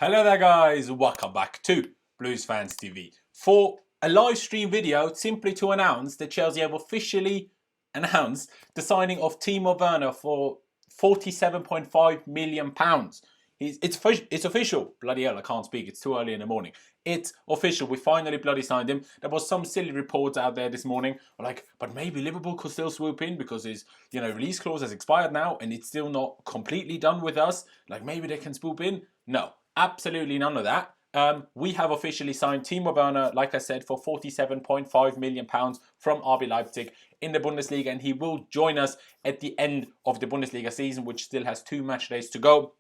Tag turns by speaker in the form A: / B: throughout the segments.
A: Hello there guys, welcome back to Blues Fans TV for a live stream video simply to announce that Chelsea have officially announced the signing of Timo Werner for £47.5 million. It's official. Bloody hell, I can't speak. It's too early in the morning. It's official. We finally bloody signed him. There was some silly reports out there this morning, like, but maybe Liverpool could still swoop in because his, release clause has expired now and it's still not completely done with us. Like maybe they can swoop in. No, absolutely none of that. We have officially signed Timo Werner, like I said, for £47.5 million from RB Leipzig in the Bundesliga, and he will join us at the end of the Bundesliga season, which still has 2 match days to go.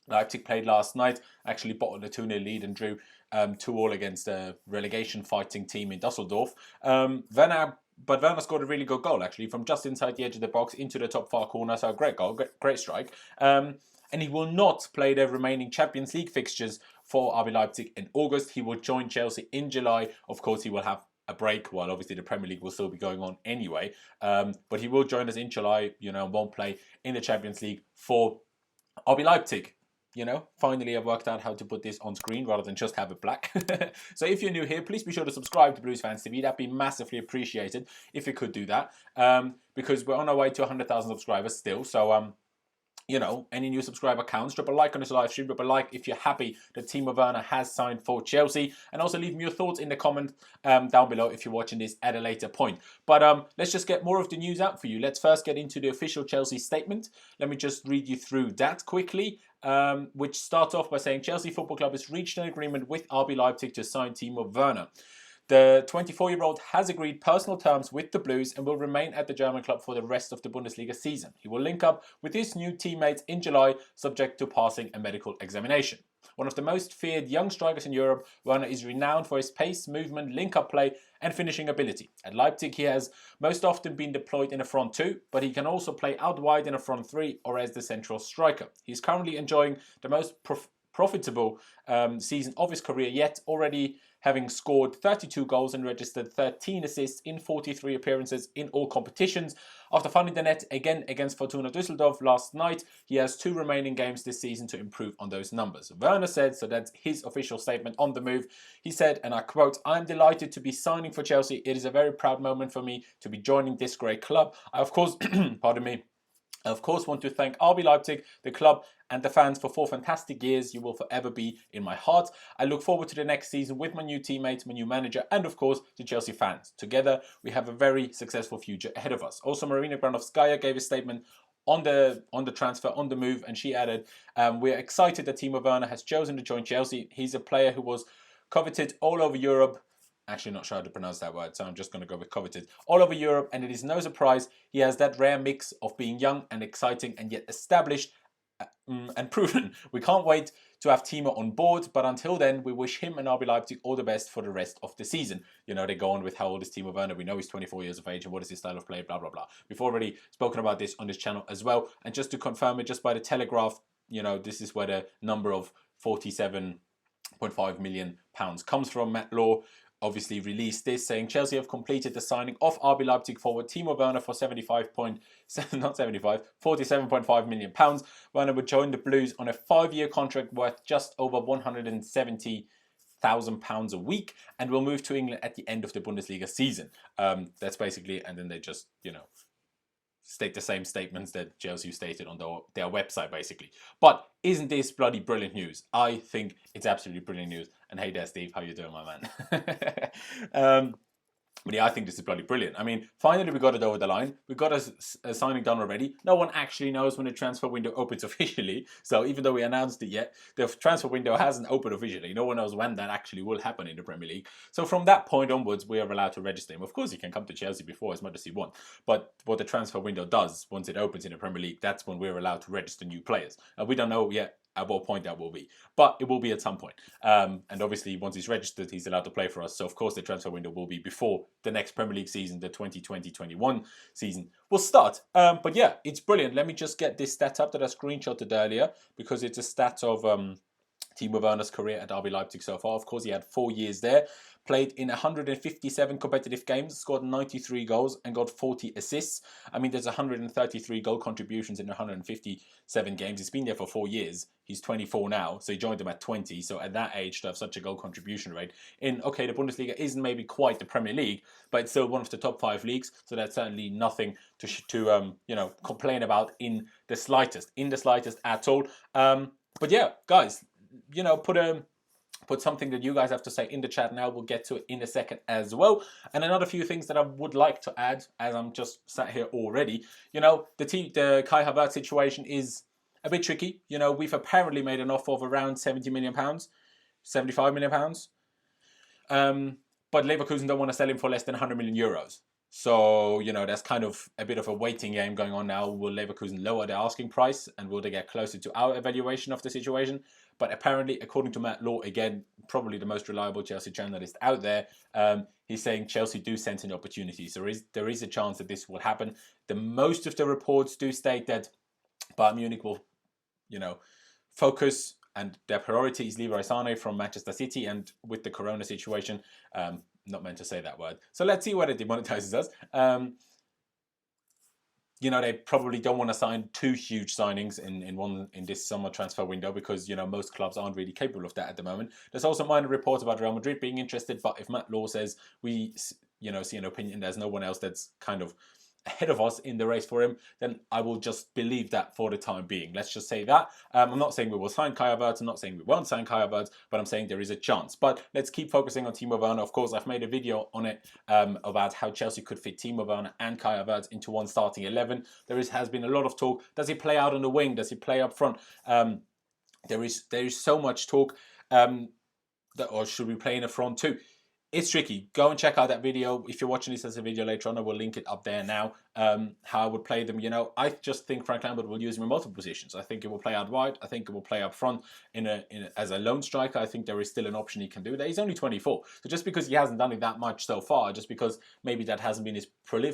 A: Leipzig played last night, actually bottled a 2-0 lead and drew 2-2 against a relegation fighting team in Dusseldorf. Werner scored a really good goal, actually, from just inside the edge of the box into the top far corner. So a great goal, great strike. And he will not play the remaining Champions League fixtures for RB Leipzig in August. He will join Chelsea in July. Of course, he will have a break while obviously the Premier League will still be going on anyway. But he will join us in July, won't play in the Champions League for RB Leipzig. Finally I've worked out how to put this on screen rather than just have it black. So if you're new here, please be sure to subscribe to Blues Fans TV. That'd be massively appreciated if you could do that. Because we're on our way to 100,000 subscribers still. So, any new subscriber counts. Drop a like on this live stream. Drop a like if you're happy that Timo Werner has signed for Chelsea. And also leave me your thoughts in the comment down below if you're watching this at a later point. But let's just get more of the news out for you. Let's first get into the official Chelsea statement. Let me just read you through that quickly. Which starts off by saying Chelsea Football Club has reached an agreement with RB Leipzig to sign Timo Werner. The 24-year-old has agreed personal terms with the Blues and will remain at the German club for the rest of the Bundesliga season. He will link up with his new teammates in July, subject to passing a medical examination. One of the most feared young strikers in Europe, Werner is renowned for his pace, movement, link-up play and finishing ability. At Leipzig, he has most often been deployed in a front two, but he can also play out wide in a front three or as the central striker. He is currently enjoying the most profitable season of his career yet, already having scored 32 goals and registered 13 assists in 43 appearances in all competitions. After finding the net again against Fortuna Düsseldorf last night, he has 2 remaining games this season to improve on those numbers. Werner said, so that's his official statement on the move. He said, and I quote, "I am delighted to be signing for Chelsea. It is a very proud moment for me to be joining this great club. I, of course, pardon me, I of course want to thank RB Leipzig, the club and the fans for 4 fantastic years. You will forever be in my heart. I look forward to the next season with my new teammates, my new manager and of course the Chelsea fans. Together we have a very successful future ahead of us." Also, Marina Granovskaya gave a statement on the transfer, on the move, and she added, "We're excited that Timo Werner has chosen to join Chelsea. He's a player who was coveted all over Europe." Actually, not sure how to pronounce that word, so I'm just going to go with coveted. "All over Europe, and it is no surprise he has that rare mix of being young and exciting and yet established and proven. We can't wait to have Timo on board, but until then, we wish him and RB Leipzig all the best for the rest of the season." They go on with how old is Timo Werner. We know he's 24 years of age and what is his style of play, blah, blah, blah. We've already spoken about this on this channel as well. And just to confirm it, just by the Telegraph, this is where the number of £47.5 million comes from. Matt Law obviously released this, saying Chelsea have completed the signing of RB Leipzig forward Timo Werner for £47.5 million. Werner would join the Blues on a 5-year contract worth just over £170,000 a week and will move to England at the end of the Bundesliga season. That's basically, and then they just, state the same statements that Chelsea stated on their website, basically. But isn't this bloody brilliant news? I think it's absolutely brilliant news. And hey there, Steve, how you doing, my man? But yeah, I think this is bloody brilliant. I mean, finally we got it over the line. We got a signing done already. No one actually knows when the transfer window opens officially. So even though we announced it yet, the transfer window hasn't opened officially. No one knows when that actually will happen in the Premier League. So from that point onwards, we are allowed to register him. Of course, he can come to Chelsea before as much as he wants. But what the transfer window does, once it opens in the Premier League, that's when we're allowed to register new players. We don't know yet at what point that will be, but it will be at some point. And obviously, once he's registered, he's allowed to play for us. So, of course, the transfer window will be before the next Premier League season, the 2020-21 season, will start. But yeah, it's brilliant. Let me just get this stat up that I screenshotted earlier, because it's a stat of Timo Werner's career at RB Leipzig so far. Of course, he had 4 years there, played in 157 competitive games, scored 93 goals and got 40 assists. I mean, there's 133 goal contributions in 157 games. He's been there for 4 years. He's 24 now, so he joined them at 20. So at that age, to have such a goal contribution rate in, okay, the Bundesliga isn't maybe quite the Premier League, but it's still one of the top 5 leagues. So that's certainly nothing to complain about in the slightest at all. But yeah, guys, put something that you guys have to say in the chat now. We'll get to it in a second as well. And another few things that I would like to add, as I'm just sat here already. The Kai Havertz situation is a bit tricky. We've apparently made an offer of around £70 million, £75 million. But Leverkusen don't want to sell him for less than €100 million. So, there's kind of a bit of a waiting game going on now. Will Leverkusen lower their asking price, and will they get closer to our evaluation of the situation? But apparently, according to Matt Law, again, probably the most reliable Chelsea journalist out there, he's saying Chelsea do sense an opportunity. So there is a chance that this will happen. Most of the reports do state that Bayern Munich will, focus, and their priority is Leroy Sané from Manchester City. And with the Corona situation, not meant to say that word. So let's see what it demonetizes us. They probably don't want to sign 2 huge signings in this summer transfer window, because most clubs aren't really capable of that at the moment. There's also minor reports about Real Madrid being interested, but if Matt Law says we see an opinion, there's no one else that's kind of ahead of us in the race for him, then I will just believe that for the time being. Let's just say that. I'm not saying we will sign Kai Havertz. I'm not saying we won't sign Kai Havertz, but I'm saying there is a chance. But let's keep focusing on Timo Werner. Of course, I've made a video on it about how Chelsea could fit Timo Werner and Kai Havertz into one starting 11. Has been a lot of talk. Does he play out on the wing? Does he play up front? There is so much talk. Or should we play in the front too? It's tricky. Go and check out that video. If you're watching this as a video later on, I will link it up there now. How I would play them. I just think Frank Lampard will use him in multiple positions. I think it will play out wide. I think it will play up front as a lone striker. I think there is still an option he can do that. He's only 24. So just because he hasn't done it that much so far, just because maybe that hasn't been his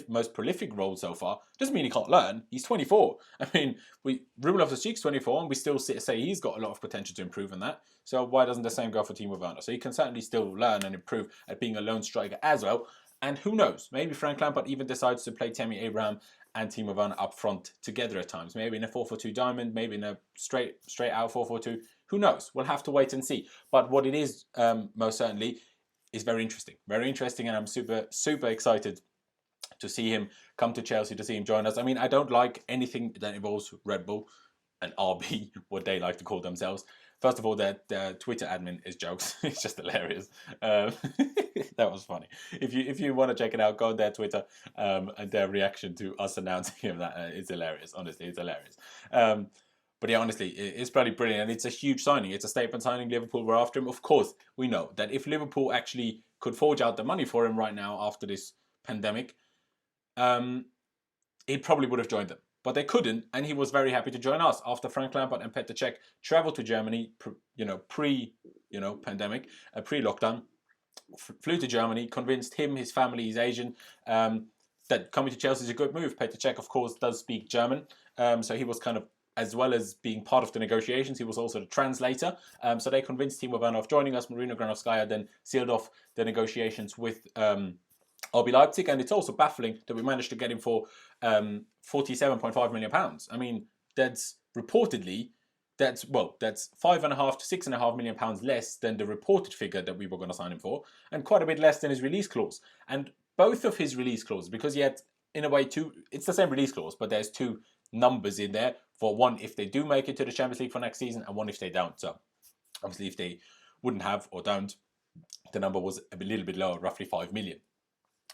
A: most prolific role so far, doesn't mean he can't learn. He's 24. I mean, Ruben Loftus-Cheek's 24, and we still say he's got a lot of potential to improve in that. So why doesn't the same go for Timo Werner? So he can certainly still learn and improve at being a lone striker as well. And who knows? Maybe Frank Lampard even decides to play Tammy Abraham and Timo Werner up front together at times. Maybe in a 4-4-2 diamond, maybe in a straight out 4-4-2. Who knows? We'll have to wait and see. But what it is, most certainly, is very interesting. Very interesting, and I'm super, super excited to see him come to Chelsea, to see him join us. I mean, I don't like anything that involves Red Bull and RB, what they like to call themselves. First of all, their Twitter admin is jokes. It's just hilarious. That was funny. If you want to check it out, go on their Twitter and their reaction to us announcing him. That it's hilarious. Honestly, it's hilarious. But yeah, honestly, it's pretty brilliant, and it's a huge signing. It's a statement signing. Liverpool were after him. Of course, we know that if Liverpool actually could forge out the money for him right now after this pandemic, he probably would have joined them. But they couldn't, and he was very happy to join us after Frank Lampard and Petr Cech traveled to Germany, pre-pandemic, pre-lockdown, flew to Germany, convinced him, his family, he's Asian, that coming to Chelsea is a good move. Petr Cech, of course, does speak German, so he was kind of, as well as being part of the negotiations, he was also the translator. So they convinced Timo Werner of joining us. Marino Granovskaya then sealed off the negotiations with RB Leipzig, and it's also baffling that we managed to get him for £47.5 million. I mean, that's reportedly, that's 5.5 to £6.5 million less than the reported figure that we were going to sign him for, and quite a bit less than his release clause. And both of his release clauses, because he had, in a way, it's the same release clause, but there's 2 numbers in there, for one if they do make it to the Champions League for next season, and one if they don't. So obviously if they wouldn't have or don't, the number was a little bit lower, roughly 5 million.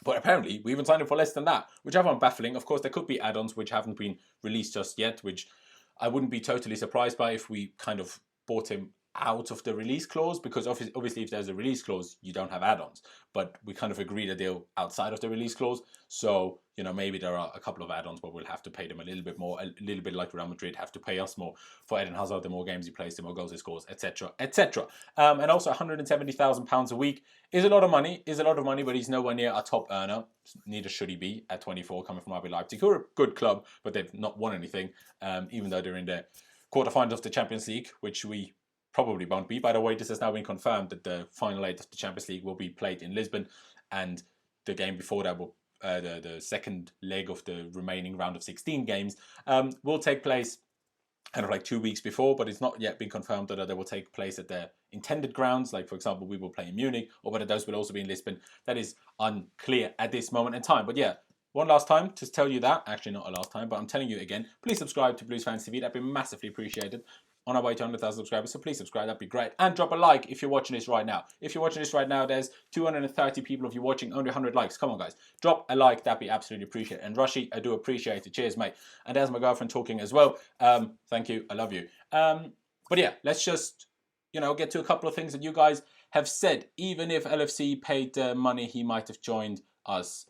A: But apparently we even signed him for less than that, which I find baffling. Of course, there could be add-ons which haven't been released just yet, which I wouldn't be totally surprised by if we kind of bought him out of the release clause, because obviously if there's a release clause, you don't have add-ons. But we kind of agreed a deal outside of the release clause. So, maybe there are a couple of add-ons, but we'll have to pay them a little bit more, a little bit like Real Madrid have to pay us more for Eden Hazard. The more games he plays, the more goals he scores, etc., etc. And also £170,000 a week is a lot of money, but he's nowhere near a top earner. Neither should he be at 24, coming from RB Leipzig, who are a good club, but they've not won anything, even though they're in the quarterfinals of the Champions League, which we probably won't be. By the way, this has now been confirmed that the final 8 of the Champions League will be played in Lisbon, and the game before that will the second leg of the remaining round of 16 games will take place kind of like 2 weeks before, but it's not yet been confirmed that they will take place at their intended grounds. Like, for example, we will play in Munich, or whether those will also be in Lisbon. That is unclear at this moment in time. But yeah, one last time to tell you that, actually not a last time, but I'm telling you again, please subscribe to Blues Fans TV. That'd be massively appreciated. On our way to 100,000 subscribers, so please subscribe, that'd be great. And drop a like if you're watching this right now. If you're watching this right now, there's 230 people of you watching, only 100 likes. Come on, guys. Drop a like, that'd be absolutely appreciated. And Rushy, I do appreciate it. Cheers, mate. And there's my girlfriend talking as well. Thank you, I love you. But yeah, let's just, get to a couple of things that you guys have said. Even if LFC paid the money, he might have joined us.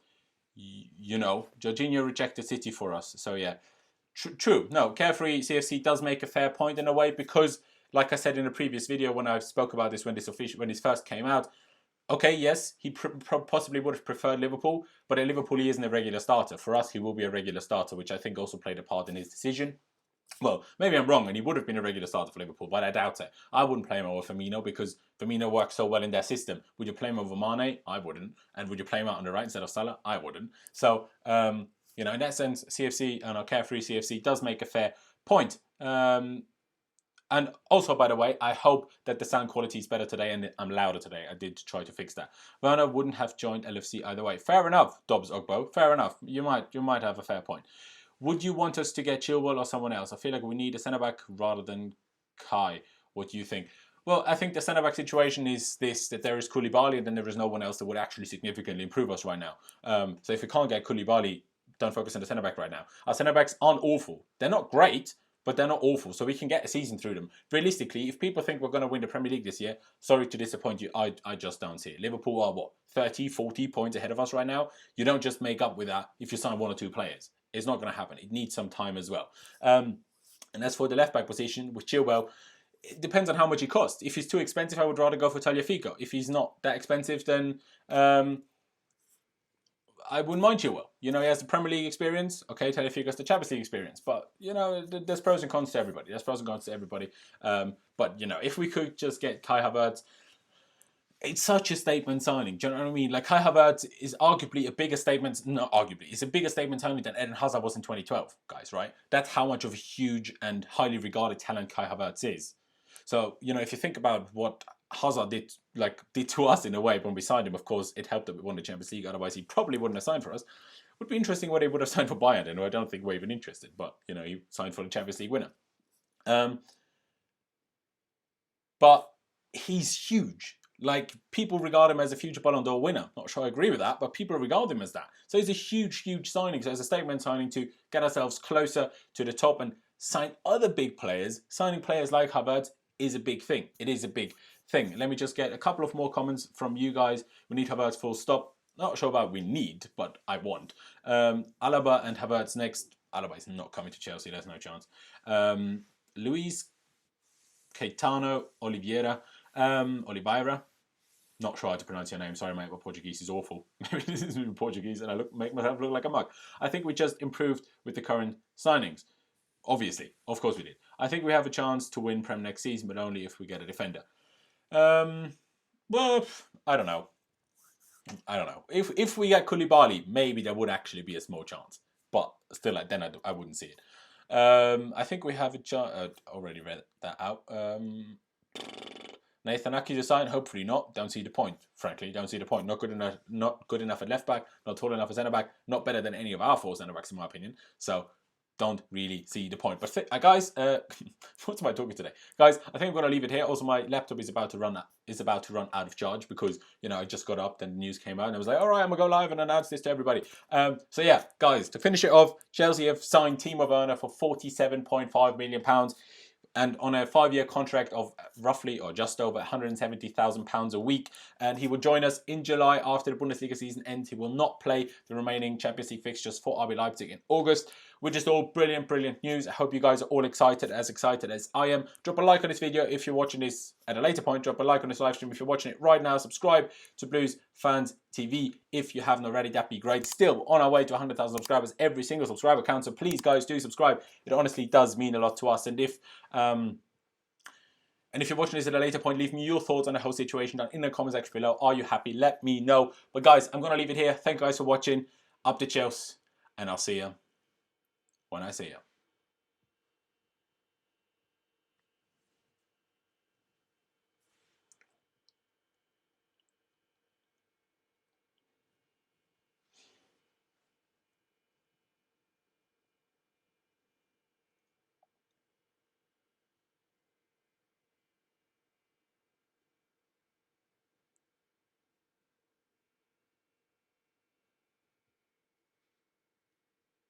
A: Jorginho rejected City for us. So yeah. True. No, Carefree CFC does make a fair point in a way, because, like I said in a previous video when I spoke about this when this first came out, okay, yes, he possibly would have preferred Liverpool, but at Liverpool he isn't a regular starter. For us, he will be a regular starter, which I think also played a part in his decision. Well, maybe I'm wrong, and he would have been a regular starter for Liverpool, but I doubt it. I wouldn't play him over Firmino because Firmino works so well in their system. Would you play him over Mane? I wouldn't. And would you play him out on the right instead of Salah? I wouldn't. So, in that sense, CFC and our Carefree CFC does make a fair point. And also, by the way, I hope that the sound quality is better today and I'm louder today. I did try to fix that. Werner wouldn't have joined LFC either way. Fair enough, Dobbs Ogbo. Fair enough. You might have a fair point. Would you want us to get Chilwell or someone else? I feel like we need a centre-back rather than Kai. What do you think? Well, I think the centre-back situation is this, that there is Koulibaly and then there is no one else that would actually significantly improve us right now. So if we can't get Koulibaly, don't focus on the centre-back right now. Our centre-backs aren't awful. They're not great, but they're not awful. So we can get a season through them. Realistically, if people think we're going to win the Premier League this year, sorry to disappoint you, I just don't see it. Liverpool are, 30, 40 points ahead of us right now? You don't just make up with that if you sign 1 or 2 players. It's not going to happen. It needs some time as well. And as for the left-back position, with Chilwell, it depends on how much he costs. If he's too expensive, I would rather go for Tagliafico. If he's not that expensive, then I wouldn't mind Chilwell. He has the Premier League experience. Okay, Tagliafico has the Champions League experience. But, there's pros and cons to everybody. But, if we could just get Kai Havertz, it's such a statement signing. Do you know what I mean? Like, Kai Havertz is arguably a bigger statement, not arguably, it's a bigger statement signing than Eden Hazard was in 2012, guys, right? That's how much of a huge and highly regarded talent Kai Havertz is. So, if you think about what Hazard did to us in a way when we signed him, of course, it helped that we won the Champions League. Otherwise, he probably wouldn't have signed for us. It would be interesting what he would have signed for Bayern, and I don't think we're even interested. But, he signed for the Champions League winner. But he's huge. Like, people regard him as a future Ballon d'Or winner. Not sure I agree with that, but people regard him as that. So he's a huge, huge signing. So it's a statement signing to get ourselves closer to the top and sign other big players. Signing players like Havertz is a big thing. It is a big thing. Let me just get a couple of more comments from you guys. We need Havertz full stop. Not sure about we need, but I want. Alaba and Havertz next. Alaba is not coming to Chelsea. There's no chance. Luis Caetano Oliveira. Oliveira. Not sure how to pronounce your name. Sorry, mate. My Portuguese is awful. Maybe this is Portuguese and I make myself look like a mug. I think we just improved with the current signings. Obviously. Of course we did. I think we have a chance to win Prem next season, but only if we get a defender. Well, I don't know. If we get Koulibaly, maybe there would actually be a small chance. But still, then I wouldn't see it. I think we have a chance. Already read that out. Nathan Aki to sign? Hopefully not. Don't see the point. Frankly, don't see the point. Not good enough at left back. Not tall enough at centre back. Not better than any of our 4 centre backs, in my opinion. So don't really see the point. But guys, what am I talking today? Guys, I think I'm going to leave it here. Also, my laptop is about to run out of charge because I just got up, then the news came out, and I was like, all right, I'm gonna go live and announce this to everybody. So yeah, guys, to finish it off, Chelsea have signed Timo Werner for £47.5 million. And on a 5-year contract of roughly or just over £170,000 a week. And he will join us in July after the Bundesliga season ends. He will not play the remaining Champions League fixtures for RB Leipzig in August, which is all brilliant, brilliant news. I hope you guys are all excited as I am. Drop a like on this video if you're watching this at a later point. Drop a like on this live stream if you're watching it right now. Subscribe to Blues Fans TV if you haven't already. That'd be great. Still on our way to 100,000 subscribers. Every single subscriber counts. So please, guys, do subscribe. It honestly does mean a lot to us. And if And if you're watching this at a later point, leave me your thoughts on the whole situation down in the comment section below. Are you happy? Let me know. But guys, I'm going to leave it here. Thank you guys for watching. Up to Chelsea. And I'll see you when I see you.